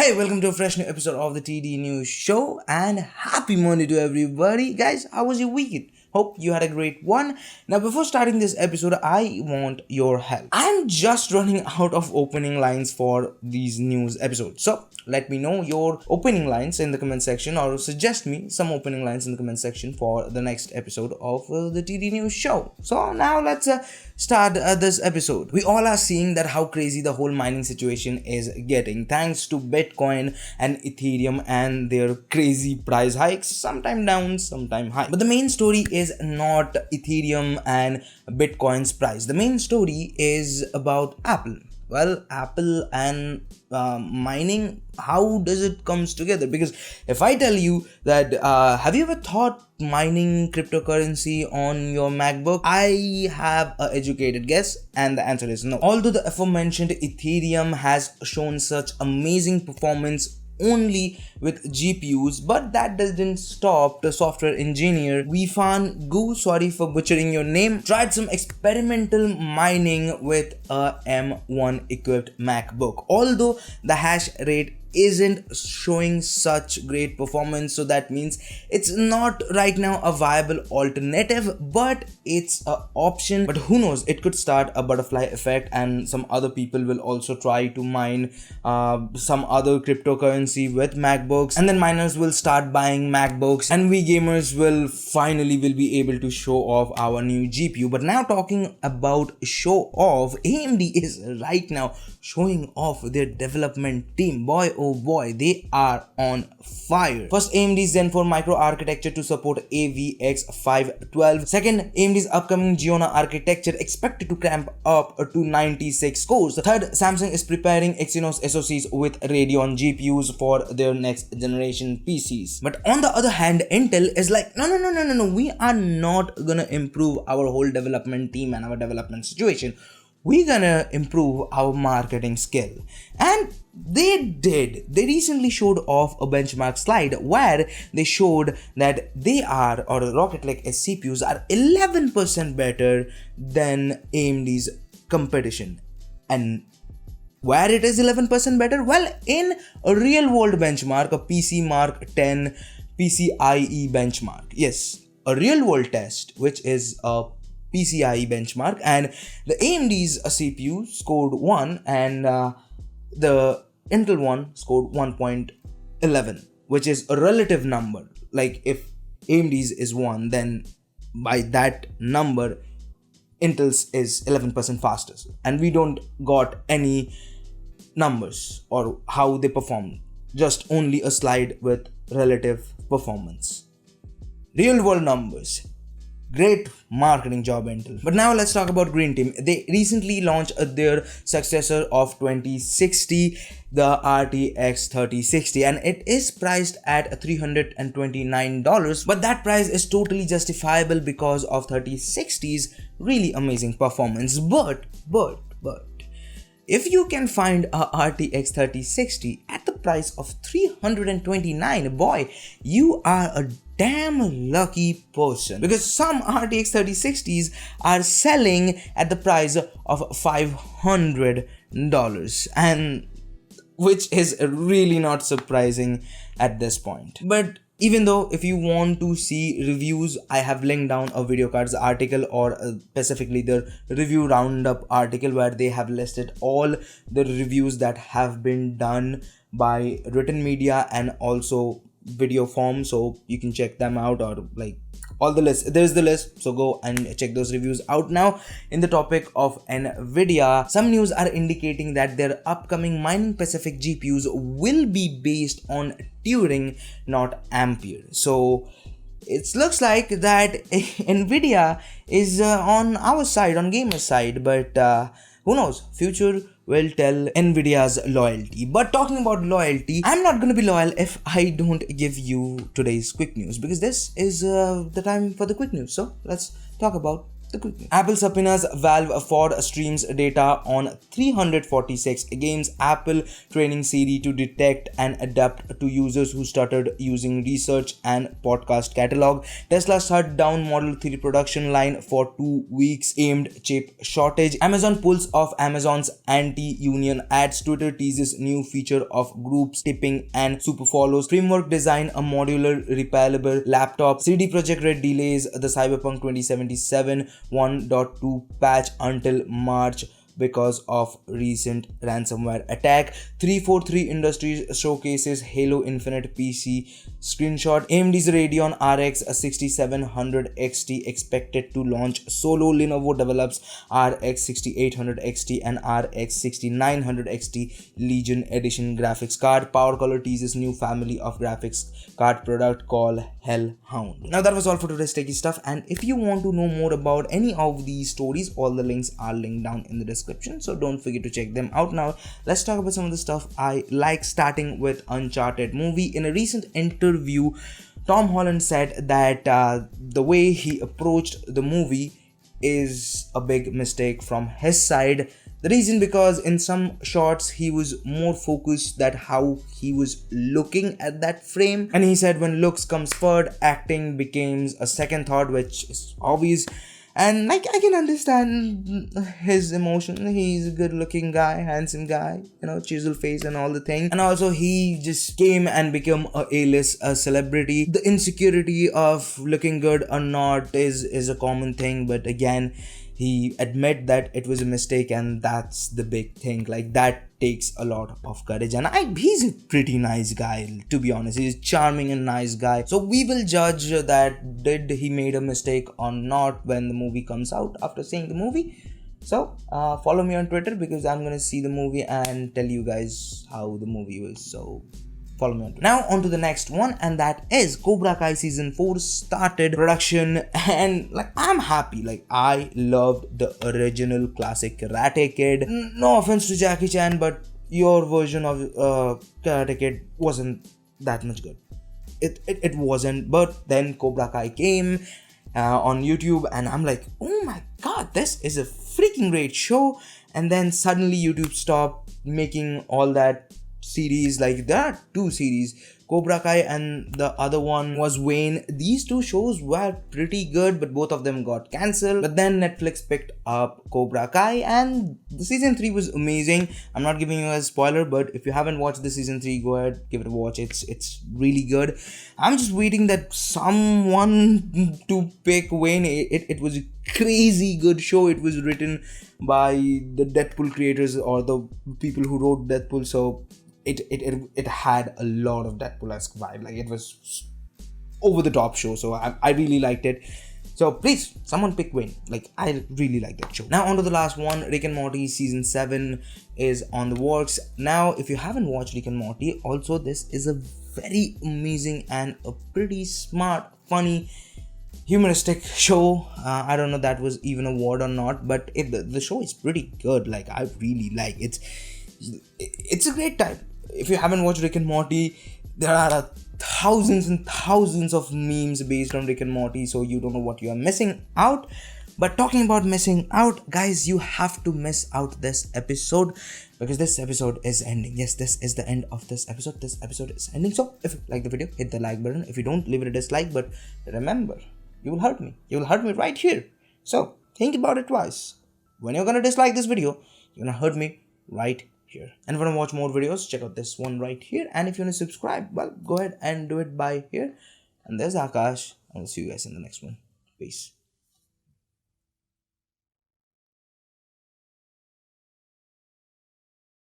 Hey, welcome to a fresh new episode of the TD News Show and happy Monday to everybody. Guys, how was your weekend? Hope you had a great one. Now, before starting this episode, I want your help. I'm just running out of opening lines for these news episodes. So, let me know your opening lines in the comment section or suggest me some opening lines in the comment section for the next episode of the TD News Show. So, now let's start this episode. We all are seeing that how crazy the whole mining situation is getting thanks to Bitcoin and Ethereum and their crazy price hikes, sometime down, sometime high. But the main story is not Ethereum and Bitcoin's price. The main story is about Apple. Well, Apple and mining, how does it comes together? Because if I tell you that have you ever thought mining cryptocurrency on your MacBook? I have an educated guess and the answer is no. Although the aforementioned Ethereum has shown such amazing performance only with GPUs, but that doesn't stop the software engineer Weifan Gu, sorry for butchering your name, tried some experimental mining with a M1 equipped MacBook. Although the hash rate isn't showing such great performance, so that means it's not right now a viable alternative, but it's an option. But who knows, it could start a butterfly effect and some other people will also try to mine some other cryptocurrency with MacBooks, and then miners will start buying MacBooks and we gamers will be able to show off our new GPU. But now talking about show off, AMD is right now showing off their development team. Boy oh boy, they are on fire. First, AMD's Zen 4 micro architecture to support AVX 512. Second, AMD's upcoming Giona architecture expected to cramp up to 96 cores. Third, Samsung is preparing Exynos SoCs with Radeon GPUs for their next generation PCs. But on the other hand, Intel is like, no, we are not gonna improve our whole development team and our development situation. We're gonna improve our marketing skill. And they did. They recently showed off a benchmark slide where they showed that they are, or Rocket Lake CPUs are 11% better than AMD's competition. And where it is 11% better? Well, in a real world benchmark, a PC Mark 10 PCIe benchmark. Yes, a real world test, which is a PCIe benchmark, and the AMD's CPU scored 1 and the Intel one scored 1.11, which is a relative number. Like if AMD's is 1, then by that number Intel's is 11% faster, and we don't got any numbers or how they perform, just only a slide with relative performance. Real world numbers. Great marketing job, Intel. But now let's talk about Green Team. They recently launched their successor of 2060, the RTX 3060, and it is priced at $329. But that price is totally justifiable because of 3060's really amazing performance. But if you can find a RTX 3060 at the price of $329, boy, you are a damn lucky person, because some RTX 3060s are selling at the price of $500, and which is really not surprising at this point. But even though, if you want to see reviews, I have linked down a video cards article, or specifically the review roundup article, where they have listed all the reviews that have been done by written media and also video form, so you can check them out, or like all the list, there's the list, so go and check those reviews out. Now, in the topic of Nvidia, some news are indicating that their upcoming mining Pacific GPUs will be based on Turing, not Ampere. So it looks like that Nvidia is on our side, on gamer side, but who knows, future will tell Nvidia's loyalty. But talking about loyalty, I'm not gonna be loyal if I don't give you today's quick news, because this is the time for the quick news. So let's talk about the quick news. Apple subpoenas Valve for streams data on 346 games. Apple training Siri to detect and adapt to users who stuttered using research and podcast catalog. Tesla shut down Model 3 production line for 2 weeks. Aimed chip shortage. Amazon pulls off Amazon's anti-union ads. Twitter teases new feature of groups tipping and super follows. Framework design a modular repairable laptop. CD Projekt Red delays the Cyberpunk 2077 1.2 patch until March because of recent ransomware attack. 343 Industries showcases Halo Infinite PC screenshot. AMD's Radeon RX 6700 XT expected to launch solo. Lenovo develops RX 6800 XT and RX 6900 XT Legion Edition graphics card. Power Color teases new family of graphics card product called Hellhound. Now that was all for today's techie stuff, and if you want to know more about any of these stories, all the links are linked down in the description, so don't forget to check them out. Now let's talk about some of the stuff I like, starting with Uncharted movie. In a recent interview, Tom Holland said that the way he approached the movie is a big mistake from his side. The reason, because in some shots he was more focused that how he was looking at that frame, and he said when looks comes first, acting becomes a second thought, which is obvious. And like, I can understand his emotion. He's a good looking guy, handsome guy, chisel face and all the thing. And also he just came and become a A-list celebrity. The insecurity of looking good or not is a common thing, but again, he admit that it was a mistake, and that's the big thing. Like, that takes a lot of courage, and he's a pretty nice guy, to be honest. He's charming and nice guy, so we will judge that did he made a mistake or not when the movie comes out after seeing the movie. So follow me on Twitter, because I'm gonna see the movie and tell you guys how the movie was. So follow me on Twitter. Now on to the next one, and that is Cobra Kai season 4 started production, and like, I'm happy. Like, I loved the original classic Karate Kid. No offense to Jackie Chan, but your version of Karate Kid wasn't that much good. It wasn't. But then Cobra Kai came on YouTube, and I'm like, oh my god, this is a freaking great show. And then suddenly YouTube stopped making all that series. Like, there are two series, Cobra Kai and the other one was Wayne. These two shows were pretty good, but both of them got cancelled. But then Netflix picked up Cobra Kai, and the season 3 was amazing. I'm not giving you a spoiler, but if you haven't watched the season 3, go ahead, give it a watch. It's really good. I'm just waiting that someone to pick Wayne. It was a crazy good show. It was written by the Deadpool creators, or the people who wrote Deadpool, so it had a lot of Deadpool-esque vibe. Like, it was over the top show, so I really liked it. So please, someone pick Wayne. Like, I really like that show. Now on to the last one. Rick and Morty season 7 is on the works. Now if you haven't watched Rick and Morty, also this is a very amazing and a pretty smart, funny, humoristic show. I don't know that was even a word or not, but the show is pretty good. Like, I really like it. It's a great time. If you haven't watched Rick and Morty, there are thousands and thousands of memes based on Rick and Morty, so you don't know what you are missing out. But talking about missing out, guys, you have to miss out this episode, because this episode is ending. Yes, this is the end of this episode. This episode is ending. So if you like the video, hit the like button. If you don't, leave it a dislike. But remember, you will hurt me. You will hurt me right here. So think about it twice. When you're gonna dislike this video, you're gonna hurt me right here. And if you want to watch more videos, check out this one right here. And if you want to subscribe, well, go ahead and do it by here. And there's Akash. I'll see you guys in the next one. Peace.